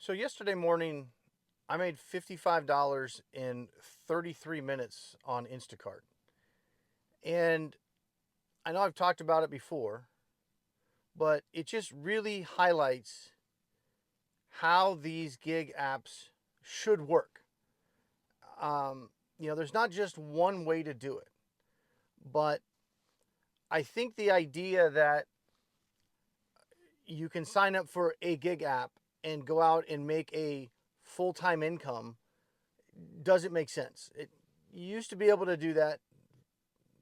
So yesterday morning, I made $55 in 33 minutes on Instacart. And I know I've talked about it before, but it just really highlights how these gig apps should work. There's not just one way to do it, but I think the idea that you can sign up for a gig app and go out and make a full-time income doesn't make sense. You used to be able to do that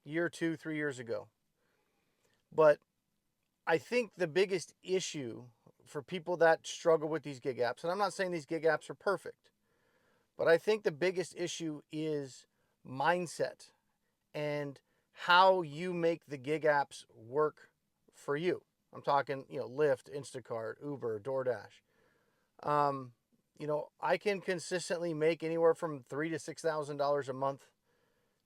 year, 2, 3 years ago. But I think the biggest issue for people that struggle with these gig apps, and I'm not saying these gig apps are perfect, but I think the biggest issue is mindset and how you make the gig apps work for you. I'm talking, Lyft, Instacart, Uber, DoorDash. I can consistently make anywhere from $3,000 to $6,000 a month,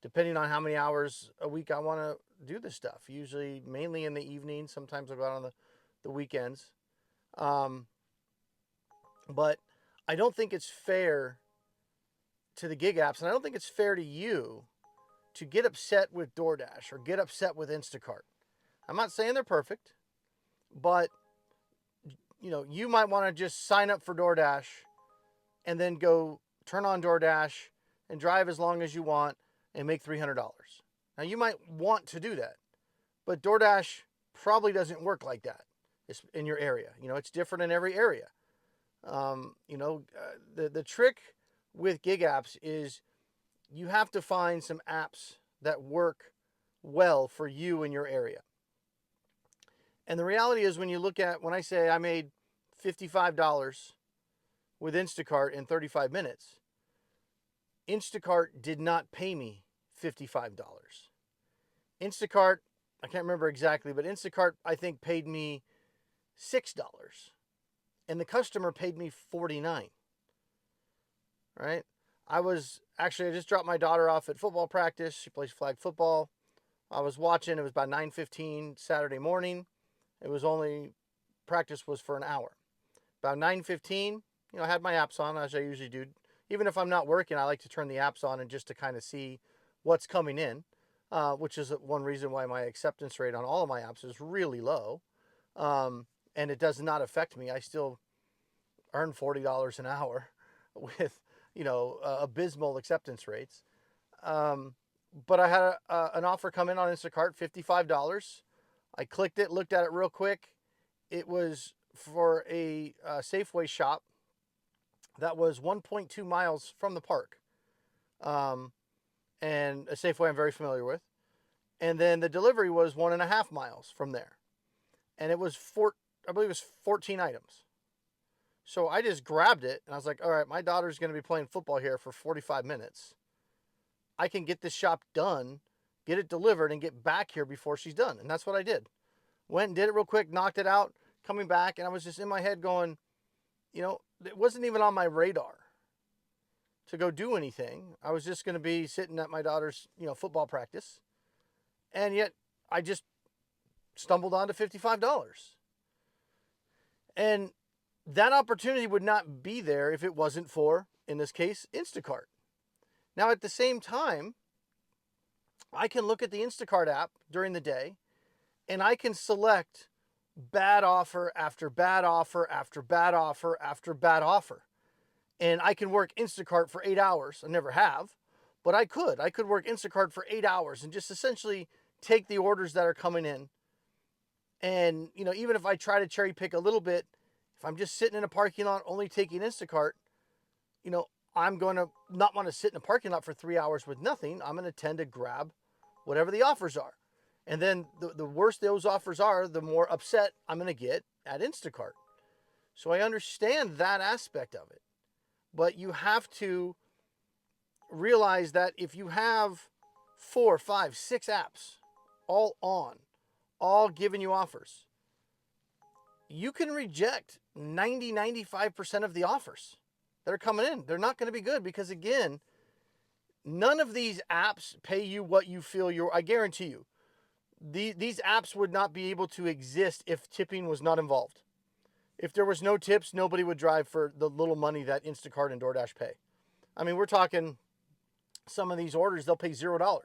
depending on how many hours a week I want to do this stuff. Usually, mainly in the evening. Sometimes I'll go out on the weekends. Um, but I don't think it's fair to the gig apps, and I don't think it's fair to you to get upset with DoorDash or get upset with Instacart. I'm not saying they're perfect, but you might want to just sign up for DoorDash and then go turn on DoorDash and drive as long as you want and make $300. Now, you might want to do that, but DoorDash probably doesn't work like that in your area. It's different in every area. The trick with gig apps is you have to find some apps that work well for you in your area. And the reality is, when I say I made $55 with Instacart in 35 minutes, Instacart did not pay me $55. Instacart, I can't remember exactly, but Instacart, I think, paid me $6. And the customer paid me $49. Right? I just dropped my daughter off at football practice. She plays flag football. I was watching. It was about 9:15 Saturday morning. Practice was for an hour. About 9:15, I had my apps on, as I usually do. Even if I'm not working, I like to turn the apps on and just to kind of see what's coming in, which is one reason why my acceptance rate on all of my apps is really low. And it does not affect me. I still earn $40 an hour with, abysmal acceptance rates. But I had an offer come in on Instacart, $55. I clicked it, looked at it real quick. It was for a Safeway shop that was 1.2 miles from the park, and a Safeway I'm very familiar with. And then the delivery was 1.5 miles from there, and I believe it was 14 items. So I just grabbed it, and I was like, all right, my daughter's going to be playing football here for 45 minutes. I can get this shop done, get it delivered, and get back here before she's done. And that's what I did. Went and did it real quick, knocked it out, coming back, and I was just in my head going, it wasn't even on my radar to go do anything. I was just going to be sitting at my daughter's, football practice. And yet I just stumbled onto $55. And that opportunity would not be there if it wasn't for, in this case, Instacart. Now, at the same time, I can look at the Instacart app during the day and I can select bad offer after bad offer after bad offer after bad offer. And I can work Instacart for 8 hours. I never have, but I could. I could work Instacart for 8 hours and just essentially take the orders that are coming in. And, even if I try to cherry pick a little bit, if I'm just sitting in a parking lot only taking Instacart, I'm going to not want to sit in a parking lot for 3 hours with nothing. I'm going to tend to grab whatever the offers are. And then the worse those offers are, the more upset I'm going to get at Instacart. So I understand that aspect of it. But you have to realize that if you have 4, 5, 6 apps all on, all giving you offers, you can reject 95% of the offers that are coming in. They're not going to be good because, again, none of these apps pay you what you feel I guarantee you. These apps would not be able to exist if tipping was not involved. if there was no tips, nobody would drive for the little money that Instacart and DoorDash pay. I mean, we're talking some of these orders, they'll pay $0.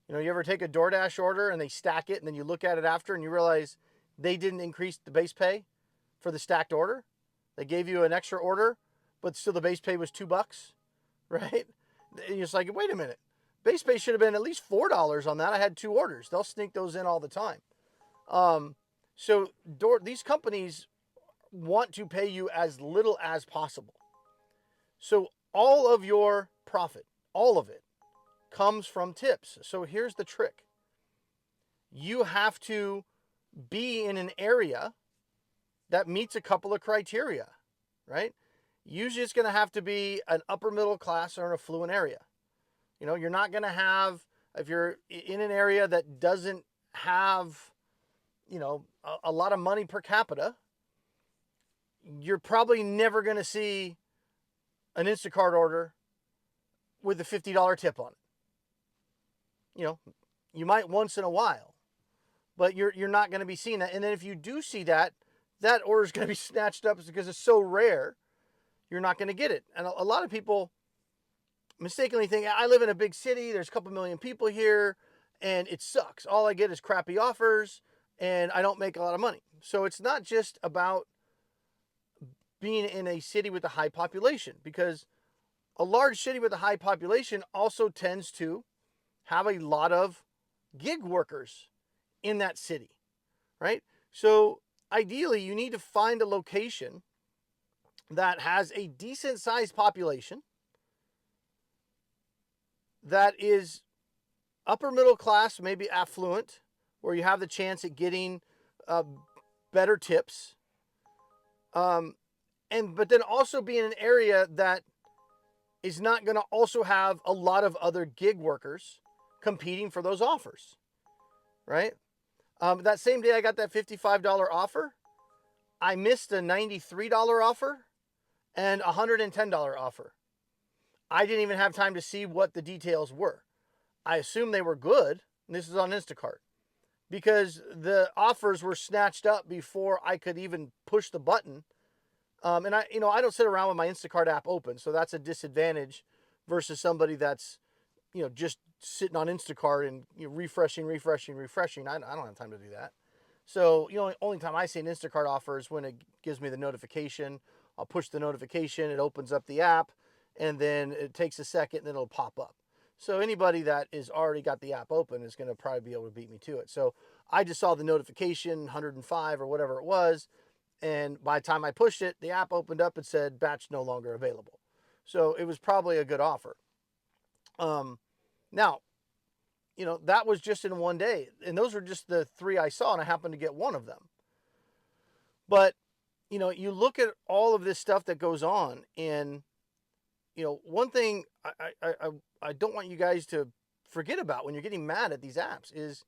You know, you ever take a DoorDash order and they stack it and then you look at it after and you realize they didn't increase the base pay for the stacked order? They gave you an extra order, but still the base pay was $2, right? And you're just like, wait a minute. Base pay should have been at least $4 on that. I had 2 orders. They'll sneak those in all the time. So these companies want to pay you as little as possible. So all of your profit, all of it, comes from tips. So here's the trick. You have to be in an area that meets a couple of criteria, right? Usually it's going to have to be an upper middle class or an affluent area. You know, you're not going to have, if you're in an area that doesn't have, you know, a lot of money per capita, you're probably never going to see an Instacart order with a $50 tip on it. You know, you might once in a while, but you're not going to be seeing that. And then if you do see that, that order is going to be snatched up because it's so rare, you're not going to get it. And a lot of people mistakenly think, I live in a big city, there's a couple million people here, and it sucks. All I get is crappy offers, and I don't make a lot of money. So it's not just about being in a city with a high population, because a large city with a high population also tends to have a lot of gig workers in that city, right? So ideally, you need to find a location that has a decent sized population, that is upper middle class, maybe affluent, where you have the chance at getting better tips. But then also be in an area that is not going to also have a lot of other gig workers competing for those offers, right? That same day I got that $55 offer, I missed a $93 offer and a $110 offer. I didn't even have time to see what the details were. I assumed they were good, and this is on Instacart, because the offers were snatched up before I could even push the button. And I don't sit around with my Instacart app open, so that's a disadvantage versus somebody that's, just sitting on Instacart and refreshing. I don't have time to do that. So, only time I see an Instacart offer is when it gives me the notification. I'll push the notification, it opens up the app, and then it takes a second, and then it'll pop up. So anybody that is already got the app open is going to probably be able to beat me to it. So I just saw the notification, 105 or whatever it was, and by the time I pushed it, the app opened up and said, batch no longer available. So it was probably a good offer. Now, that was just in one day. And those were just the 3 I saw, and I happened to get one of them. But, you look at all of this stuff that goes on, and, one thing I don't want you guys to forget about when you're getting mad at these apps is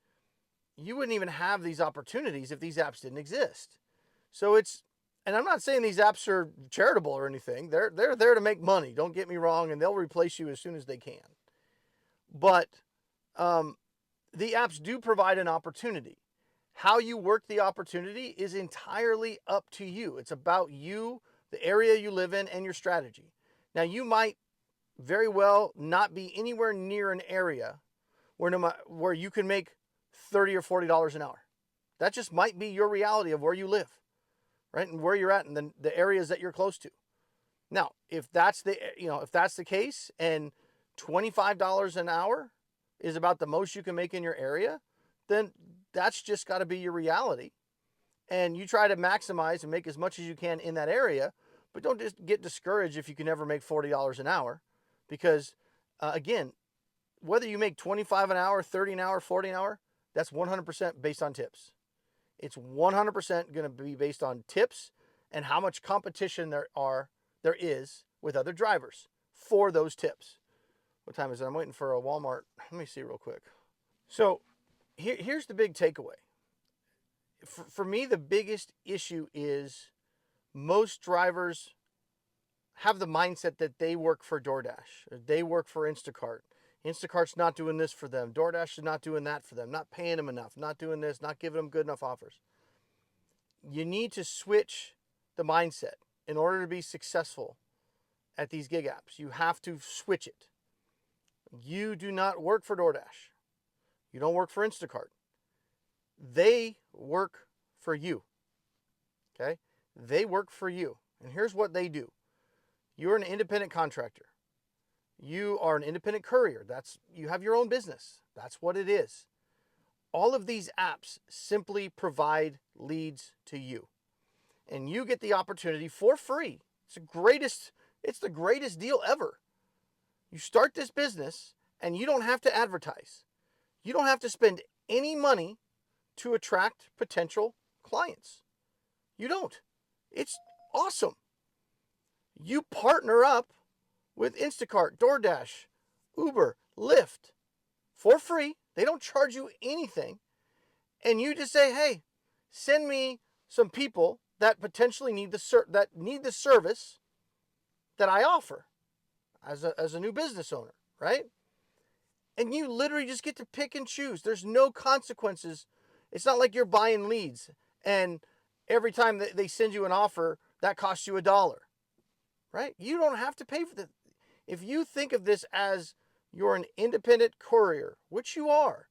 you wouldn't even have these opportunities if these apps didn't exist. So and I'm not saying these apps are charitable or anything. They're there to make money. Don't get me wrong, and they'll replace you as soon as they can. But the apps do provide an opportunity. How you work the opportunity is entirely up to you. It's about you, the area you live in, and your strategy. Now, you might very well not be anywhere near an area where you can make $30 or $40 an hour. That just might be your reality of where you live, right? And where you're at and the areas that you're close to. Now, if that's the case and $25 an hour is about the most you can make in your area, then that's just got to be your reality. And you try to maximize and make as much as you can in that area, but don't just get discouraged if you can never make $40 an hour. Because, again, whether you make $25 an hour, $30 an hour, $40 an hour, that's 100% based on tips. It's 100% going to be based on tips and how much competition there is with other drivers for those tips. What time is it? I'm waiting for a Walmart. Let me see real quick. So here's the big takeaway. For me, the biggest issue is most drivers have the mindset that they work for DoorDash, or they work for Instacart. Instacart's not doing this for them. DoorDash is not doing that for them, not paying them enough, not doing this, not giving them good enough offers. You need to switch the mindset. In order to be successful at these gig apps, you have to switch it. You do not work for DoorDash. You don't work for Instacart. They work for you. Okay? They work for you. And here's what they do. You're an independent contractor. You are an independent courier. You have your own business. That's what it is. All of these apps simply provide leads to you. And you get the opportunity for free. It's the greatest deal ever. You start this business and you don't have to advertise. You don't have to spend any money to attract potential clients. You don't. It's awesome. You partner up with Instacart, DoorDash, Uber, Lyft for free. They don't charge you anything. And you just say, hey, send me some people that potentially need the service that I offer as a new business owner, right? And you literally just get to pick and choose. There's no consequences. It's not like you're buying leads and every time that they send you an offer, that costs you $1, right? You don't have to pay for that. If you think of this as you're an independent courier, which you are,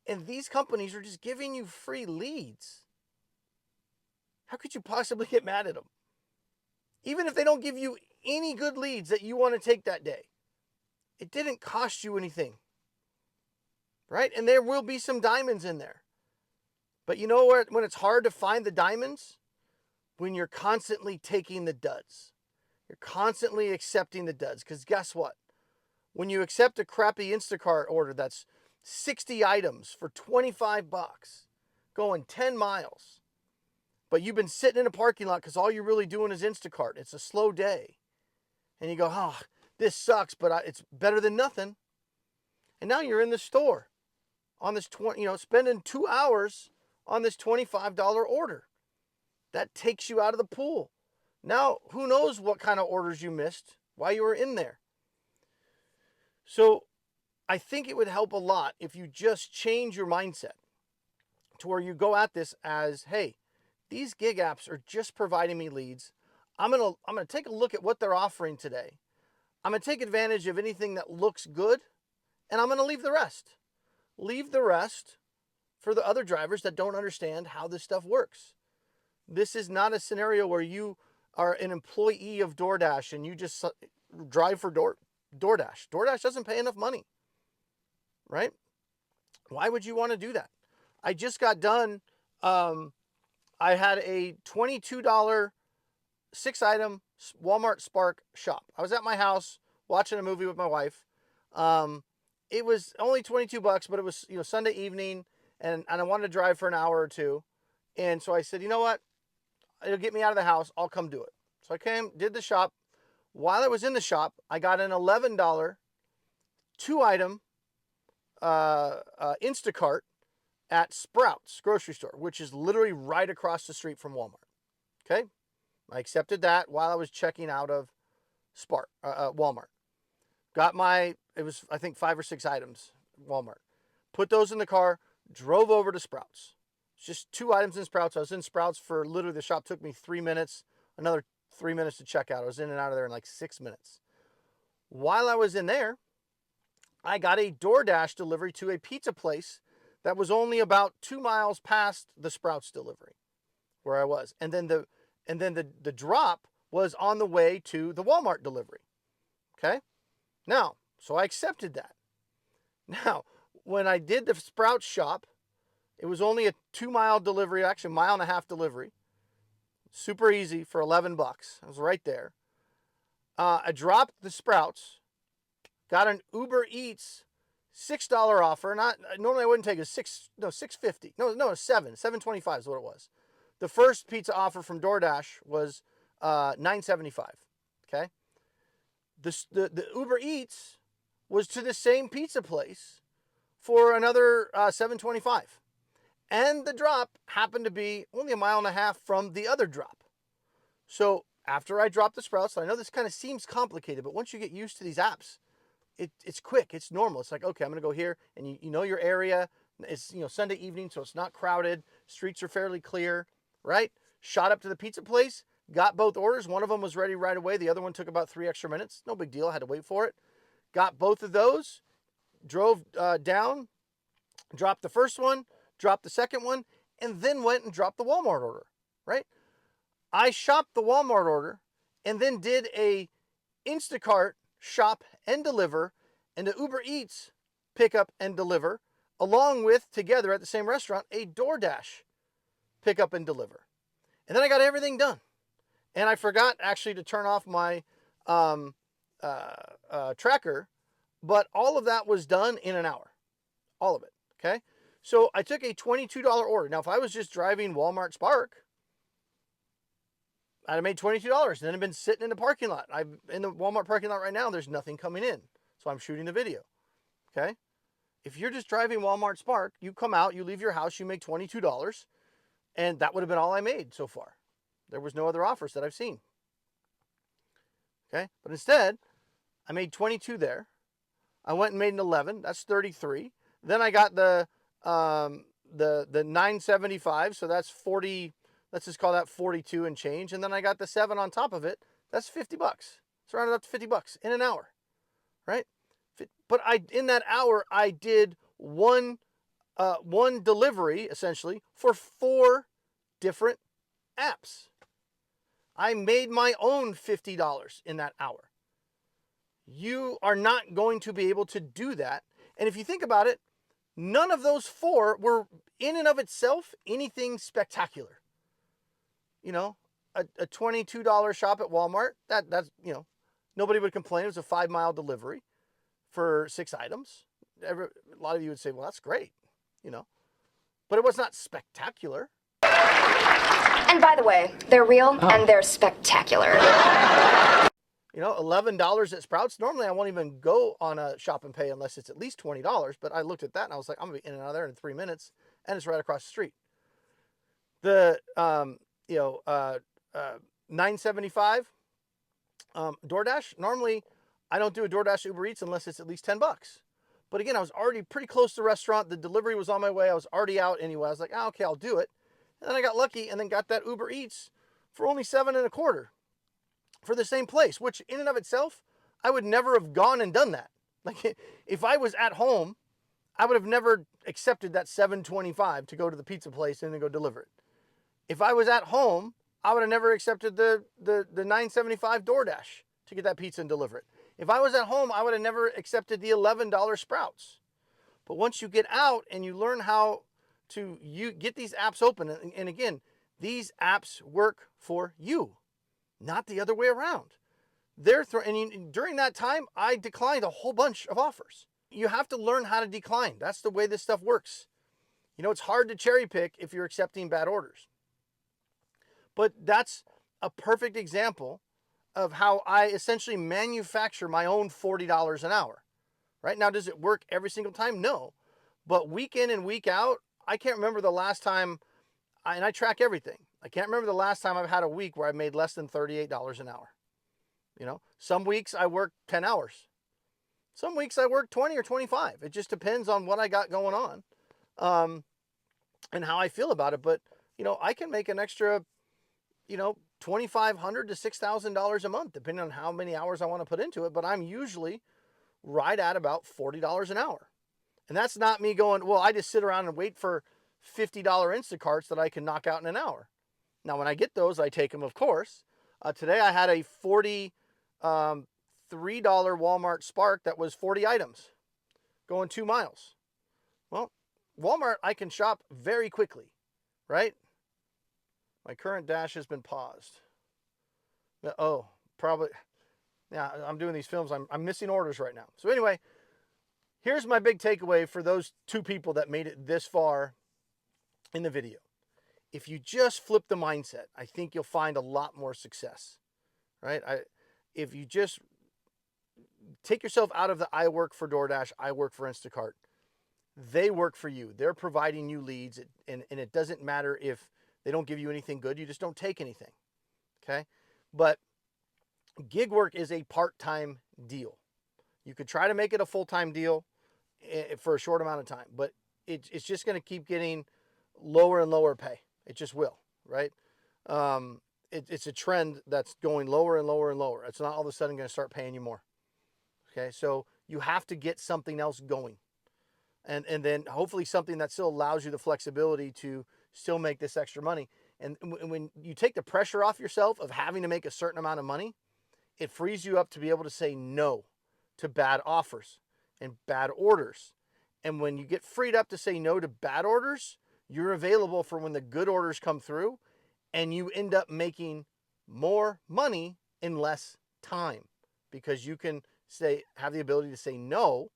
and these companies are just giving you free leads, how could you possibly get mad at them? Even if they don't give you any good leads that you want to take that day, it didn't cost you anything, right? And there will be some diamonds in there. But you know what? When it's hard to find the diamonds, when you're constantly taking the duds. You're constantly accepting the duds. Because guess what? When you accept a crappy Instacart order that's 60 items for $25, going 10 miles, but you've been sitting in a parking lot because all you're really doing is Instacart. It's a slow day. And you go, oh, this sucks, but it's better than nothing. And now you're in the store on this spending 2 hours on this $25 order. That takes you out of the pool. Now, who knows what kind of orders you missed while you were in there. So I think it would help a lot if you just change your mindset to where you go at this as, hey, these gig apps are just providing me leads. I'm gonna take a look at what they're offering today. I'm gonna take advantage of anything that looks good, and I'm gonna leave the rest. Leave the rest for the other drivers that don't understand how this stuff works. This is not a scenario where you are an employee of DoorDash and you just drive for DoorDash. DoorDash doesn't pay enough money, right? Why would you want to do that? I just got done. I had a $22 6-item Walmart Spark shop. I was at my house watching a movie with my wife. It was only $22, but it was Sunday evening, and I wanted to drive for an hour or two. And so I said, you know what? It'll get me out of the house. I'll come do it. So I came, did the shop. While I was in the shop, I got an $11 2-item Instacart at Sprouts grocery store, which is literally right across the street from Walmart. Okay? I accepted that while I was checking out of Walmart. Got it was, I think, 5 or 6 items, Walmart. Put those in the car, drove over to Sprouts. It's just 2 items in Sprouts. I was in Sprouts for literally, the shop took me 3 minutes, another 3 minutes to check out. I was in and out of there in like 6 minutes. While I was in there, I got a DoorDash delivery to a pizza place that was only about 2 miles past the Sprouts delivery where I was. And then the drop was on the way to the Walmart delivery. Okay? Now, so I accepted that. Now, when I did the Sprouts shop, it was only a 2-mile delivery, actually a 1.5 mile delivery. Super easy for $11. I was right there. I dropped the Sprouts, got an Uber Eats $6 offer. Normally I wouldn't take $6.50. No, $7.25 is what it was. The first pizza offer from DoorDash was $9.75. Okay. The Uber Eats was to the same pizza place for another $7.25. And the drop happened to be only 1.5 miles from the other drop. So after I dropped the Sprouts, I know this kind of seems complicated, but once you get used to these apps, it's quick, it's normal. It's like, okay, I'm going to go here, and you know your area. It's Sunday evening, so it's not crowded. Streets are fairly clear, right? Shot up to the pizza place. Got both orders. One of them was ready right away. The other one took about 3 extra minutes. No big deal. I had to wait for it. Got both of those. Drove down. Dropped the first one. Dropped the second one. And then went and dropped the Walmart order. Right? I shopped the Walmart order and then did a Instacart shop and deliver and a Uber Eats pickup and deliver, along with, together at the same restaurant, a DoorDash pickup and deliver. And then I got everything done. And I forgot actually to turn off my tracker, but all of that was done in an hour. All of it, okay? So I took a $22 order. Now, if I was just driving Walmart Spark, I'd have made $22 and then I've been sitting in the parking lot. I'm in the Walmart parking lot right now. There's nothing coming in. So I'm shooting the video. Okay. If you're just driving Walmart Spark, you come out, you leave your house, you make $22, and that would have been all I made so far. There was no other offers that I've seen. Okay. But instead, I made 22 there. I went and made an 11. That's 33. Then I got the 975. So that's 40. Let's just call that 42 and change. And then I got the 7 on top of it. That's $50. It's rounded up to $50 in an hour, right? But in that hour, I did one delivery, essentially, for 4 different apps. I made my own $50 in that hour. You are not going to be able to do that. And if you think about it, none of those 4 were, in and of itself, anything spectacular. You know, a $22 shop at Walmart, that's, you know, nobody would complain. It was a 5-mile delivery for 6 items. A lot of you would say, well, that's great, you know, but it was not spectacular. And by the way, they're real and they're spectacular. You know, $11 at Sprouts. Normally I won't even go on a shop and pay unless it's at least $20. But I looked at that and I was like, I'm gonna be in and out of there in 3 minutes, and it's right across the street. The $9.75 DoorDash. Normally, I don't do a DoorDash Uber Eats unless it's at least $10. But again, I was already pretty close to the restaurant. The delivery was on my way. I was already out anyway. I was like, okay, I'll do it. And then I got lucky and then got that Uber Eats for only $7.25 for the same place, which in and of itself, I would never have gone and done that. Like, if I was at home, I would have never accepted that $7.25 to go to the pizza place and then go deliver it. If I was at home, I would have never accepted the $9.75 DoorDash to get that pizza and deliver it. If I was at home, I would have never accepted the $11 Sprouts. But once you get out and you learn how to get these apps open, and again, these apps work for you, not the other way around. During that time, I declined a whole bunch of offers. You have to learn how to decline. That's the way this stuff works. You know, it's hard to cherry pick if you're accepting bad orders. But that's a perfect example of how I essentially manufacture my own $40 an hour. Right now, does it work every single time? No. But week in and week out, I can't remember the last time, and I track everything. I can't remember the last time I've had a week where I made less than $38 an hour. You know, some weeks I work 10 hours. Some weeks I work 20 or 25. It just depends on what I got going on and how I feel about it. But, you know, I can make an extra, you know, $2,500 to $6,000 a month, depending on how many hours I want to put into it. But I'm usually right at about $40 an hour. And that's not me going, well, I just sit around and wait for $50 Instacarts that I can knock out in an hour. Now, when I get those, I take them, of course. Today I had a $43 Walmart Spark that was 40 items going 2 miles. Well, Walmart, I can shop very quickly, right? My current dash has been paused. Oh, probably. Yeah, I'm doing these films. I'm missing orders right now. So anyway, here's my big takeaway for those 2 people that made it this far in the video. If you just flip the mindset, I think you'll find a lot more success, right? If you just take yourself out of the I work for DoorDash, I work for Instacart, they work for you. They're providing you leads, and it doesn't matter if they don't give you anything good. You just don't take anything, okay? But gig work is a part-time deal. You could try to make it a full-time deal for a short amount of time, but it's just going to keep getting lower and lower pay. It just will, right? it's a trend that's going lower and lower and lower. It's not all of a sudden going to start paying you more. Okay, so you have to get something else going, and then hopefully something that still allows you the flexibility to still make this extra money. And when you take the pressure off yourself of having to make a certain amount of money, it frees you up to be able to say no to bad offers and bad orders. And when you get freed up to say no to bad orders, you're available for when the good orders come through, and you end up making more money in less time because you can have the ability to say no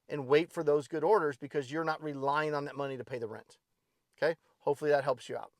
and wait for those good orders because you're not relying on that money to pay the rent. Okay? Hopefully that helps you out.